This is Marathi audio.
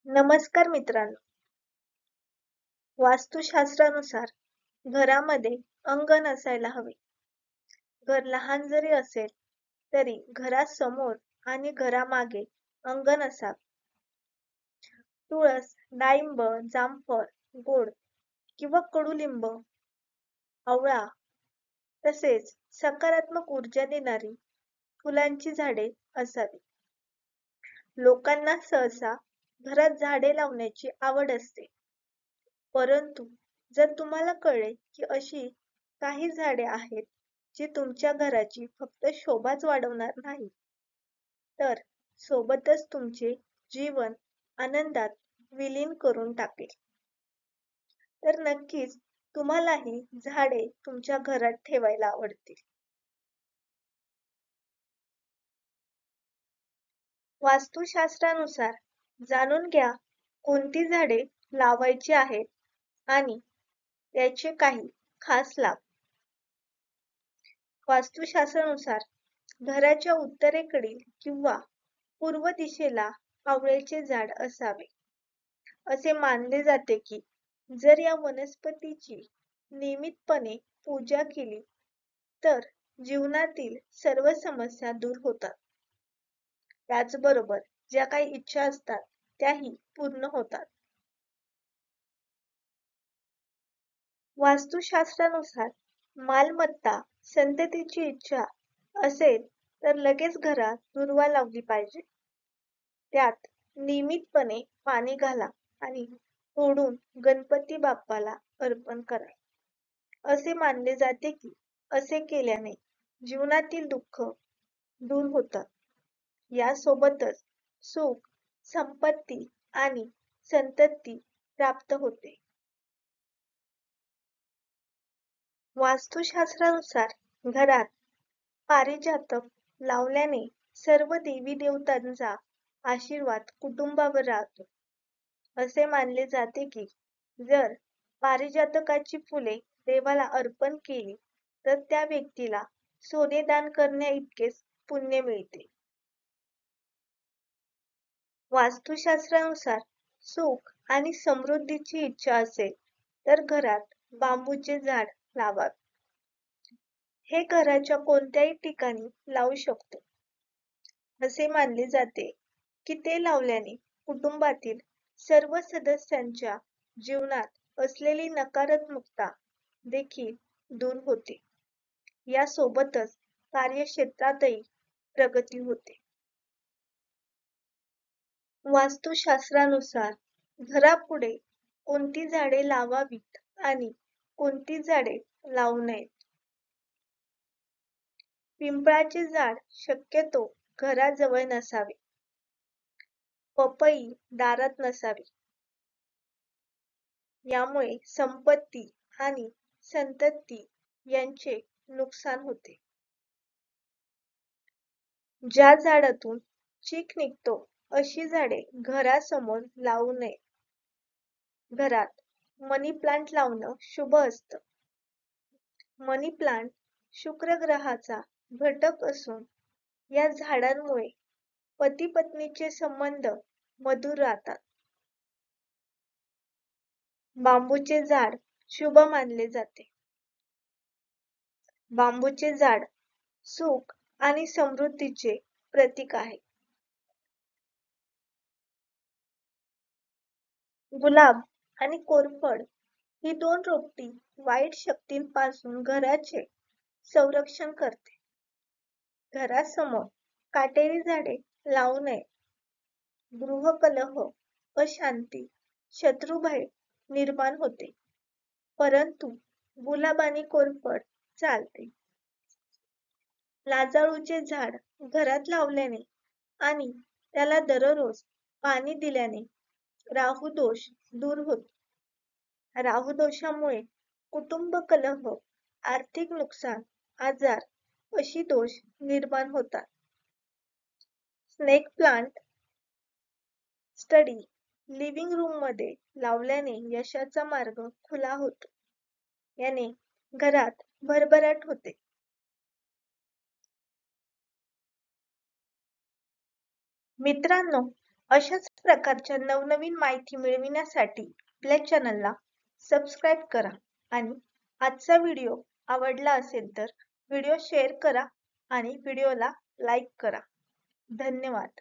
नमस्कार मित्रांनो. वास्तुशास्त्रानुसार घरामध्ये अंगण असायला हवे. घर लहान जरी असेल तरी घरासमोर आणि घरामागे अंगण असावे. तुळस, डाळिंब, जामफळ, गोड किंवा कडुलिंब, आवळा तसेच सकारात्मक ऊर्जा देणारी फुलांची झाडे असावी. लोकांना सहसा घरात झाडे लावण्याची आवड असते. परंतु जर तुम्हाला कळले की अशी काही झाडे आहेत जी तुमच्या घराची फक्त शोभाच वाढवणार नाही, तर सोबतच तुमचे जीवन आनंदात विलीन करून टाकेल, तर नक्कीच तुम्हालाही झाडे तुमच्या घरात ठेवायला आवडतील. वास्तुशास्त्रानुसार जाणून घ्या कोणती झाडे लावायची आहेत आणि त्याचे काही खास लाभ. वास्तुशास्त्रानुसार घराच्या उत्तरेकडील किंवा पूर्व दिशेला आवळ्याचे झाड असावे. असे मानले जाते की जर या वनस्पतीची नियमितपणे पूजा केली तर जीवनातील सर्व समस्या दूर होतात. त्याचबरोबर ज्या काही इच्छा असतात त्याही पूर्ण होतात. वास्तुशास्त्रानुसार मालमत्ता संततीची इच्छा असेल तर लगेच घरात दुर्वा लावली पाहिजे. त्यात नियमितपणे पाणी घाला आणि तोडून गणपती बाप्पाला अर्पण करा. असे मानले जाते की असे केल्याने जीवनातील दुःख दूर होतात. यासोबतच सुख, संपत्ती आणि संतती प्राप्त होते. वास्तुशास्त्रानुसार घरात पारिजातक लावल्याने सर्व देवी देवतांचा आशीर्वाद कुटुंबावर राहतो. असे मानले जाते की जर पारिजातकाची फुले देवाला अर्पण केली तर त्या व्यक्तीला सोने दान करण्याइतकेच पुण्य मिळते. वास्तुशास्त्रानुसार सुख आणि समृद्धीची इच्छा असेल तर घरात बांबूचे झाड लावावे. हे घराच्या कोणत्याही ठिकाणी लावू शकतो. असे मानले जाते की ते लावल्याने कुटुंबातील सर्व सदस्यांच्या जीवनात असलेली नकारात्मकता देखील दूर होते. यासोबतच कार्यक्षेत्रातही प्रगती होते. वास्तुशास्त्रानुसार घरापुढे कोणती झाडे लावावीत आणि कोणती झाडे लावू नयेत. पिंपळाचे झाड शक्यतो घराजवळ नसावे. पपई दारात नसावी. यामुळे संपत्ती आणि संतती यांचे नुकसान होते. ज्या झाडातून चीक निघतो अशी झाडे घरासमोर लावू नये. घरात मनी प्लांट लावणं शुभ असतं. मनी प्लांट शुक्र ग्रहाचा घटक असून या झाडांमुळे पती पत्नीचे संबंध मधुर राहतात. बांबूचे झाड शुभ मानले जाते. बांबूचे झाड सुख आणि समृद्धीचे प्रतीक आहे. गुलाब आणि कोरफड ही दोन रोपटी वाईट शक्तींपासून घराचे संरक्षण करते. घरासमोर काटेरी झाडे लावू नये. गृहकलह, अशांती, शत्रुभय निर्माण होते. परंतु गुलाब आणि कोरफड चालते. लाजाळूचे झाड घरात लावल्याने आणि त्याला दररोज पाणी दिल्याने राहू दोष दूर होतो. राहू दोषामुळे कुटुंब कलह, आर्थिक नुकसान, आजार अशी दोष निर्माण होतात. Snake plant study living room मध्ये लावल्याने यशाचा मार्ग खुला होतो. याने घरात भरभराट होते. मित्रांनो, अशाच प्रकारच्या नवनवीन माहिती मिळविण्यासाठी आपल्या चॅनलला सबस्क्राईब करा आणि आजचा व्हिडिओ आवडला असेल तर व्हिडिओ शेअर करा आणि व्हिडिओला लाईक करा. धन्यवाद.